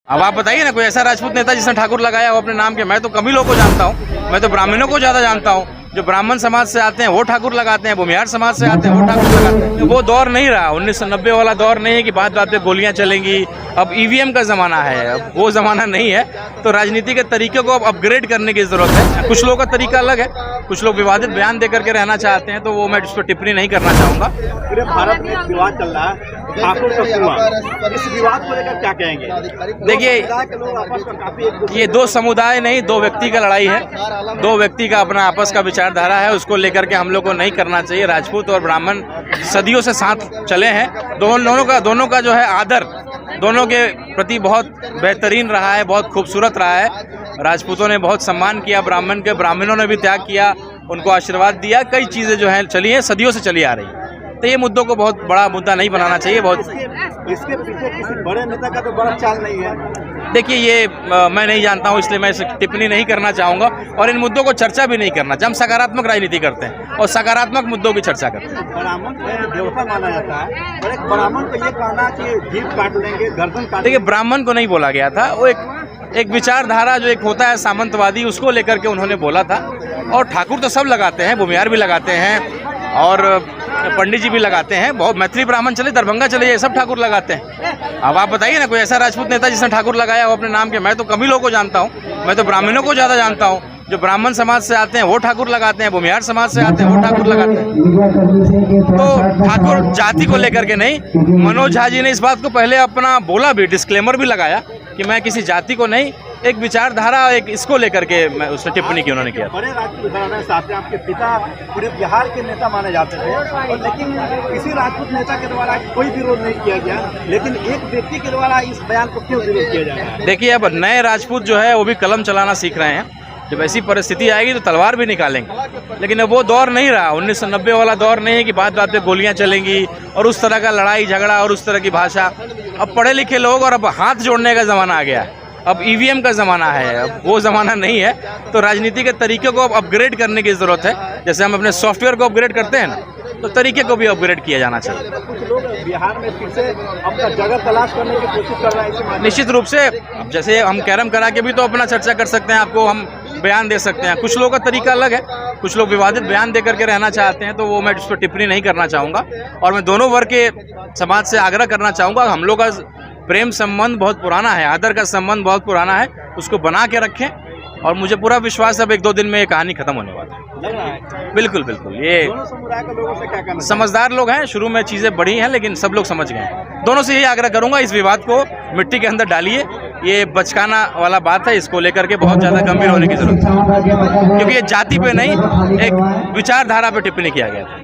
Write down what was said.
अब आप बताइए ना कोई ऐसा राजपूत नेता जिसने ठाकुर लगाया हो अपने नाम के। मैं तो कम ही लोगों को जानता हूँ, मैं तो ब्राह्मणों को ज़्यादा जानता हूँ। जो ब्राह्मण समाज से आते हैं वो ठाकुर लगाते हैं, भूमिहार समाज से आते हैं वो ठाकुर लगाते हैं। वो दौर नहीं रहा, 1990 वाला दौर नहीं है कि बात बात पे गोलियां चलेंगी। अब ईवीएम का ज़माना है, अब वो ज़माना नहीं है। तो राजनीति के तरीके को अब अपग्रेड करने की ज़रूरत है। कुछ लोगों का तरीका अलग है, कुछ लोग विवादित बयान दे करके रहना चाहते हैं, तो वो मैं इस पर टिप्पणी नहीं करना चाहूँगा। पूरे भारत में एक विवाद चल रहा है ठाकुर का कुआं, इस विवाद को लेकर क्या कहेंगे? देखिए, ये दो समुदाय नहीं, दो व्यक्ति का लड़ाई है, दो व्यक्ति का अपना आपस का विचारधारा है। उसको लेकर के हम लोग को नहीं करना चाहिए। राजपूत और ब्राह्मण सदियों से साथ चले हैं। दोनों का जो है आदर दोनों के प्रति बहुत बेहतरीन रहा है, बहुत खूबसूरत रहा है। राजपूतों ने बहुत सम्मान किया ब्राह्मण के, ब्राह्मणों ने भी त्याग किया, उनको आशीर्वाद दिया। कई चीज़ें जो हैं चली हैं, सदियों से चली आ रही हैं। तो ये मुद्दों को बहुत बड़ा मुद्दा नहीं बनाना चाहिए। बहुत इसके पीछे किसी बड़े नेता का तो बड़ा चाल नहीं है। देखिए, ये मैं नहीं जानता हूँ, इसलिए मैं इस टिप्पणी नहीं करना चाहूँगा और इन मुद्दों को चर्चा भी नहीं करना। हम सकारात्मक राजनीति करते हैं और सकारात्मक मुद्दों की चर्चा करते हैं। ब्राह्मण को देवता माना जाता है और एक ब्राह्मण को ये कहना कि जीभ काट लेंगे, गर्दन काट। देखिए, ब्राह्मण को नहीं बोला गया था, वो एक विचारधारा जो एक होता है सामंतवादी, उसको लेकर के उन्होंने बोला था। और ठाकुर तो सब लगाते हैं, भूमिहार भी लगाते हैं और पंडित जी भी लगाते हैं। बहुत मैथिली ब्राह्मण चले, दरभंगा चले, ये सब ठाकुर लगाते हैं। अब आप बताइए ना कोई ऐसा राजपूत नेता जिसने ठाकुर लगाया हो अपने नाम के। मैं तो कम ही लोगों को जानता हूँ, मैं तो ब्राह्मणों को ज़्यादा जानता हूँ। जो ब्राह्मण समाज से आते हैं वो ठाकुर लगाते हैं, भूमिहार समाज से आते हैं वो ठाकुर लगाते हैं। तो ठाकुर जाति को लेकर के नहीं। मनोज झा जी ने इस बात को पहले अपना बोला भी, डिस्क्लेमर भी लगाया कि मैं किसी जाति को नहीं, एक विचारधारा, एक इसको लेकर के मैं उसने टिप्पणी की उन्होंने किया। बड़े राजपूत घराने से आते हैं, आपके पिता पूरे बिहार के नेता माने जाते थे और लेकिन किसी राजपूत नेता के द्वारा कोई विरोध नहीं किया गया, लेकिन एक व्यक्ति के द्वारा इस बयान को क्यों विरोध किया जा रहा है? देखिए, अब नए राजपूत जो है वो भी कलम चलाना सीख रहे हैं। जब ऐसी परिस्थिति आएगी तो तलवार भी निकालेंगे। लेकिन अब वो दौर नहीं रहा, 1990 वाला दौर नहीं है कि बात बात पे गोलियां चलेंगी और उस तरह का लड़ाई झगड़ा और उस तरह की भाषा। अब पढ़े लिखे लोग और अब हाथ जोड़ने का ज़माना आ गया है। अब ईवीएम का ज़माना है, अब वो ज़माना नहीं है। तो राजनीति के तरीके को अब अपग्रेड करने की ज़रूरत है। जैसे हम अपने सॉफ्टवेयर को अपग्रेड करते हैं ना, तो तरीके को भी अपग्रेड किया जाना चाहिए। कुछ लोग बिहार में फिर से अपना जगह तलाश करने की कोशिश कर रहे हैं। निश्चित रूप से, अब जैसे हम कैरम करा के भी तो अपना चर्चा कर सकते हैं, आपको हम बयान दे सकते हैं। कुछ लोगों का तरीका अलग है, कुछ लोग विवादित बयान दे करके रहना चाहते हैं, तो वो मैं इस पर टिप्पणी नहीं करना चाहूँगा। और मैं दोनों वर्ग के समाज से आग्रह करना चाहूँगा, हम लोग का प्रेम संबंध बहुत पुराना है, आदर का संबंध बहुत पुराना है, उसको बना के रखें। और मुझे पूरा विश्वास है अब 1-2 दिन में ये कहानी खत्म होने वाली है। बिल्कुल बिल्कुल। ये दोनों समुदाय के लोगों से क्या कहना? समझदार लोग हैं, शुरू में चीज़ें बढ़ी हैं लेकिन सब लोग समझ गए हैं। दोनों से यही आग्रह करूंगा, इस विवाद को मिट्टी के अंदर डालिए। ये बचकाना वाला बात है, इसको लेकर के बहुत ज़्यादा गंभीर होने की जरूरत है, क्योंकि ये जाति पे नहीं, एक विचारधारा पे टिप्पणी किया गया था।